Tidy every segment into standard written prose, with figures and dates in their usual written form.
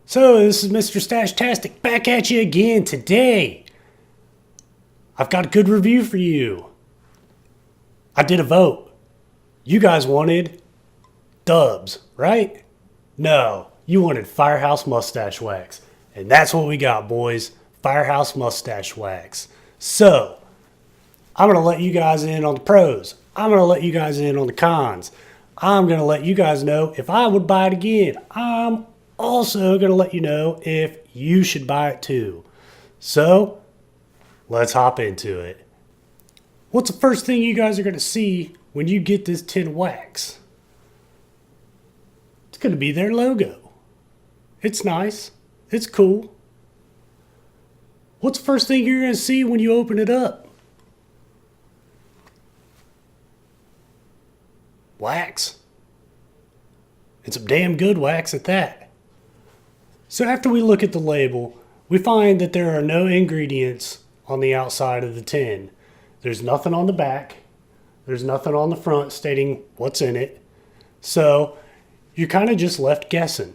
So, this is Mr. Stachetastic back at you again today. I've got a good review for you. I did a vote. You guys wanted Dubs, right? No, you wanted Firehouse mustache wax. And that's what we got, boys. Firehouse mustache wax. So, I'm going to let you guys in on the pros. I'm going to let you guys in on the cons. I'm going to let you guys know if I would buy it again. I'm also going to let you know if you should buy it too. So, let's hop into it. What's the first thing you guys are going to see when you get this tin of wax? It's going to be their logo. It's nice. It's cool. What's the first thing you're going to see when you open it up? Wax. And some damn good wax at that. So after we look at the label, we find that there are no ingredients on the outside of the tin. There's nothing on the back. There's nothing on the front stating what's in it. So you're kind of just left guessing.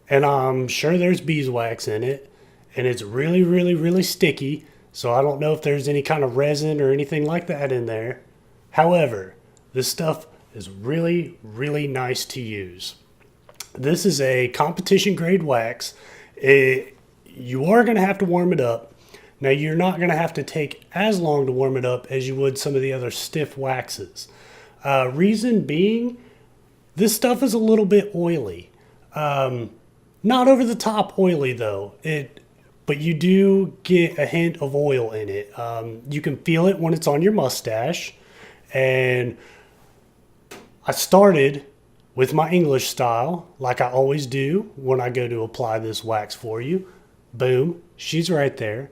And I'm sure there's beeswax in it. And it's really, really, really sticky. So I don't know if there's any kind of resin or anything like that in there. However, this stuff is really, really nice to use. This is a competition grade wax. You are going to have to warm it up. Now, you're not going to have to take as long to warm it up as you would some of the other stiff waxes. Reason being, this stuff is a little bit oily. Not over the top oily though. But you do get a hint of oil in it. You can feel it when it's on your mustache. And I started with my English style, like I always do when I go to apply this wax for you. Boom, she's right there.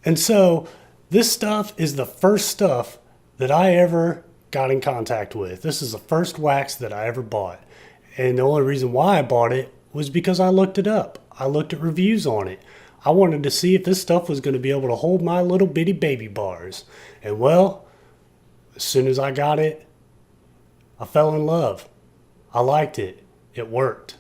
And so this stuff is the first stuff that I ever got in contact with. This is the first wax that I ever bought. And the only reason why I bought it was because I looked it up. I looked at reviews on it. I wanted to see if this stuff was going to be able to hold my little bitty baby bars. And well, as soon as I got it, I fell in love. I liked it. It worked.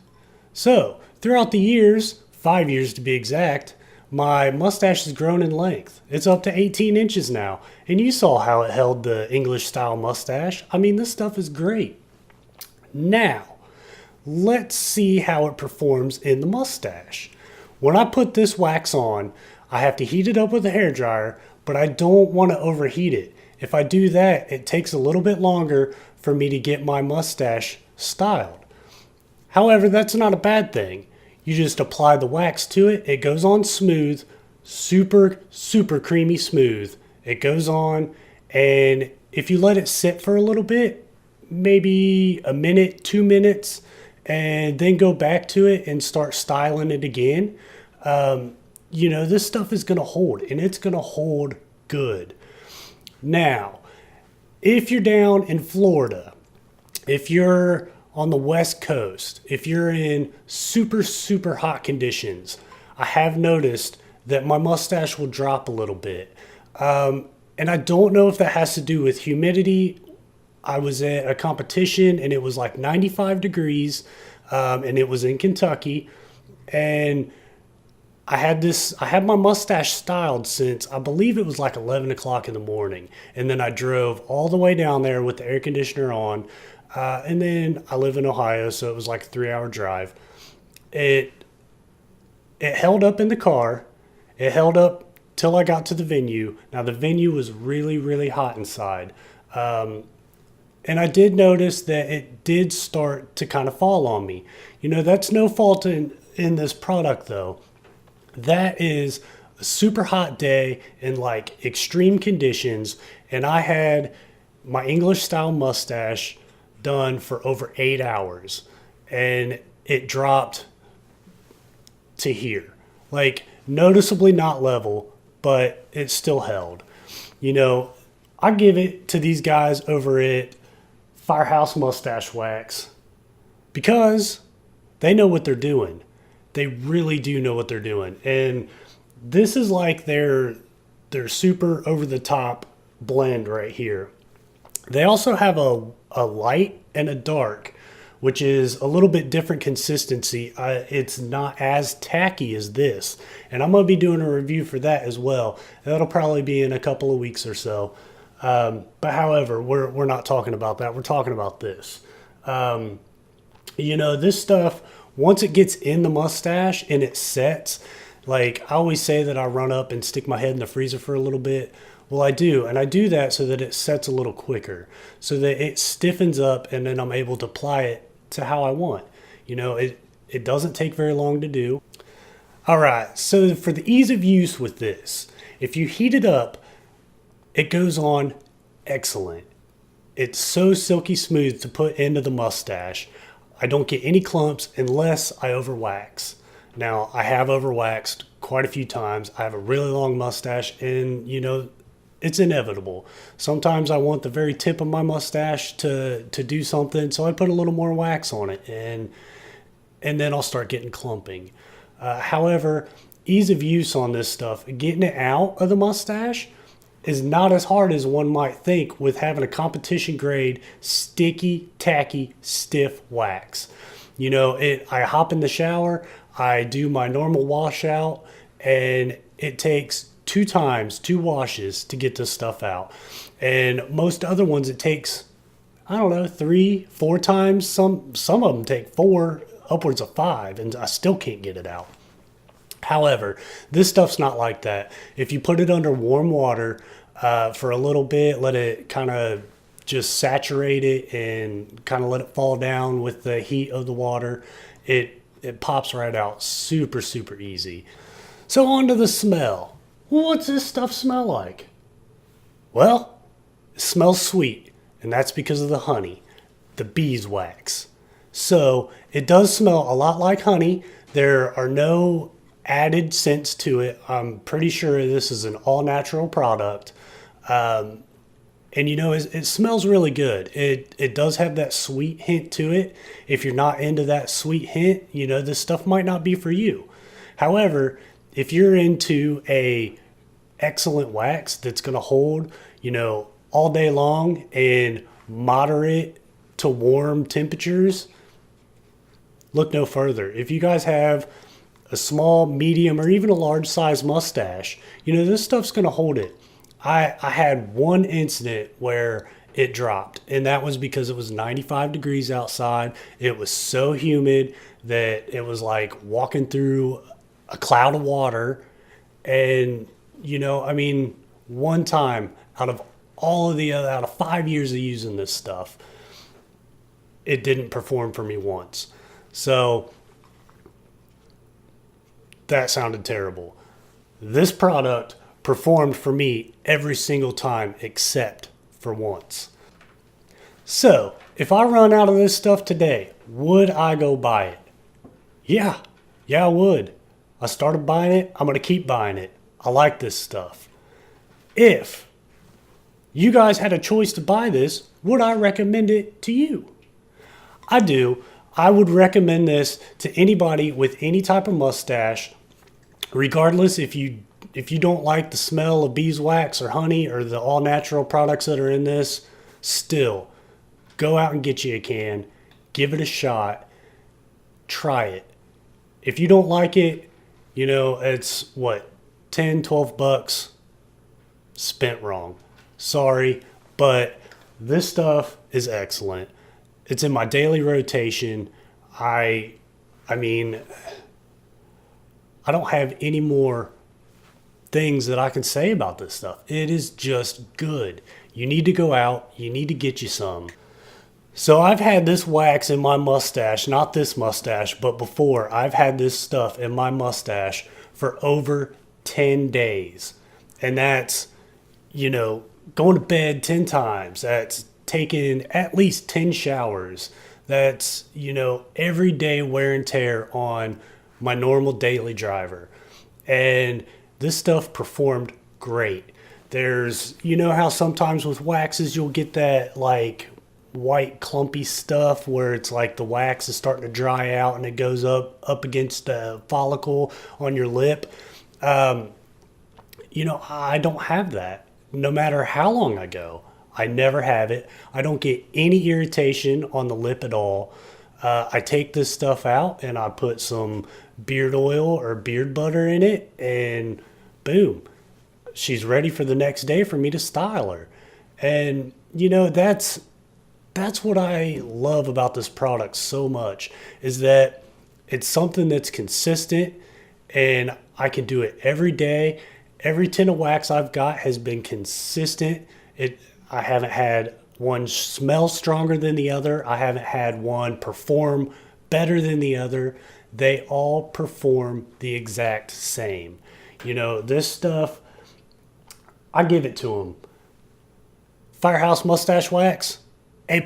So, throughout the years, 5 years to be exact, my mustache has grown in length. It's up to 18 inches now. And you saw how it held the English style mustache. I mean, this stuff is great. Now, let's see how it performs in the mustache. When I put this wax on, I have to heat it up with a hairdryer, but I don't want to overheat it. If I do that, it takes a little bit longer for me to get my mustache styled. However, that's not a bad thing. You just apply the wax to it. It goes on smooth, super, super creamy smooth. It goes on, and if you let it sit for a little bit, maybe a minute, 2 minutes, and then go back to it and start styling it again, this stuff is going to hold, and it's going to hold good. Now, if you're down in Florida, if you're on the West Coast, if you're in super, super hot conditions, I have noticed that my mustache will drop a little bit. And I don't know if that has to do with humidity. I was at a competition and it was like 95 degrees, and it was in Kentucky. And I had my mustache styled since I believe it was like 11 o'clock in the morning. And then I drove all the way down there with the air conditioner on. And then I live in Ohio, so it was like a 3-hour drive. It held up in the car. It held up till I got to the venue. Now the venue was really, really hot inside. And I did notice that it did start to kind of fall on me. That's no fault in this product though. That is a super hot day in like extreme conditions, and I had my English style mustache done for over 8 hours, and it dropped to here. Like noticeably not level, but it still held. I give it to these guys over at Firehouse Mustache Wax because they know what they're doing. They really do know what they're doing. And this is like their super over the top blend right here. They also have a light and a dark, which is a little bit different consistency. It's not as tacky as this. And I'm going to be doing a review for that as well. That'll probably be in a couple of weeks or so. But however, we're not talking about that. We're talking about this. This stuff, once it gets in the mustache and it sets, like I always say that I run up and stick my head in the freezer for a little bit. Well, I do. And I do that so that it sets a little quicker, so that it stiffens up and then I'm able to apply it to how I want. It doesn't take very long to do. All right. So for the ease of use with this, if you heat it up, it goes on excellent. It's so silky smooth to put into the mustache. I don't get any clumps unless I overwax. Now, I have overwaxed quite a few times. I have a really long mustache and, it's inevitable. Sometimes I want the very tip of my mustache to do something, so I put a little more wax on it, and then I'll start getting clumping. However, ease of use on this stuff, getting it out of the mustache, is not as hard as one might think with having a competition grade, sticky, tacky, stiff wax. I hop in the shower, I do my normal washout, and it takes 2 washes to get this stuff out. And most other ones, it takes, 3, 4 times. Some of them take 4, upwards of 5, and I still can't get it out. However, this stuff's not like that. If you put it under warm water for a little bit, let it kind of just saturate it and kind of let it fall down with the heat of the water, it pops right out super, super easy. So on to the smell. What's this stuff smell like? Well, it smells sweet, and that's because of the honey, the beeswax. So it does smell a lot like honey. There are no added scents to it. I'm pretty sure this is an all-natural product. And it smells really good. It does have that sweet hint to it. If you're not into that sweet hint, this stuff might not be for you. However, if you're into a excellent wax that's going to hold, all day long and moderate to warm temperatures, look no further. If you guys have a small, medium, or even a large size mustache, this stuff's going to hold it. I had one incident where it dropped, and that was because it was 95 degrees outside. It was so humid that it was like walking through a cloud of water. And, one time out of 5 years of using this stuff, it didn't perform for me once. So that sounded terrible. This product performed for me every single time except for once. So if I run out of this stuff today, would I go buy it? Yeah, I would. I started buying it. I'm going to keep buying it. I like this stuff. If you guys had a choice to buy this, would I recommend it to you? I do. I would recommend this to anybody with any type of mustache, regardless if you don't like the smell of beeswax or honey or the all-natural products that are in this. Still, go out and get you a can. Give it a shot. Try it. If you don't like it, it's what, $10-12 spent wrong. Sorry, but this stuff is excellent. It's in my daily rotation. I don't have any more things that I can say about this stuff. It is just good. You need to go out. You need to get you some. So I've had this wax in my mustache, not this mustache, but before, I've had this stuff in my mustache for over 10 days. And that's, going to bed 10 times. That's taking at least 10 showers. That's, everyday wear and tear on my normal daily driver. And this stuff performed great. There's, how sometimes with waxes you'll get that like white clumpy stuff where it's like the wax is starting to dry out and it goes up against the follicle on your lip. I don't have that. No matter how long I go, I never have it. I don't get any irritation on the lip at all. I take this stuff out and I put some beard oil or beard butter in it, and boom, she's ready for the next day for me to style her. And you know, that's what I love about this product so much, is that it's something that's consistent and I can do it every day. Every tin of wax I've got has been consistent. I haven't had one smell stronger than the other. I haven't had one perform better than the other. They all perform the exact same. You know, this stuff, I give it to them. Firehouse mustache wax, A+.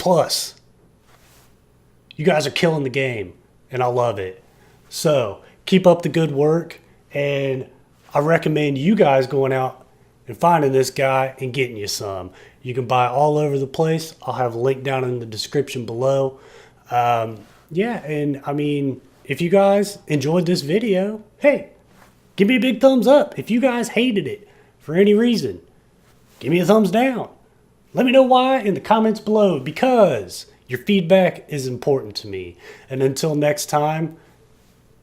You guys are killing the game, and I love it. So keep up the good work, and I recommend you guys going out and finding this guy and getting you some. You can buy all over the place. I'll have a link down in the description below. Yeah, and I mean, if you guys enjoyed this video, hey, give me a big thumbs up. If you guys hated it for any reason, give me a thumbs down. Let me know why in the comments below, because your feedback is important to me. And until next time,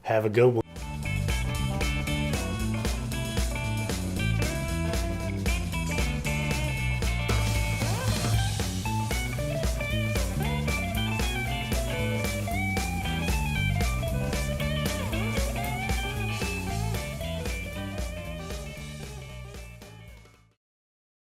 have a good one.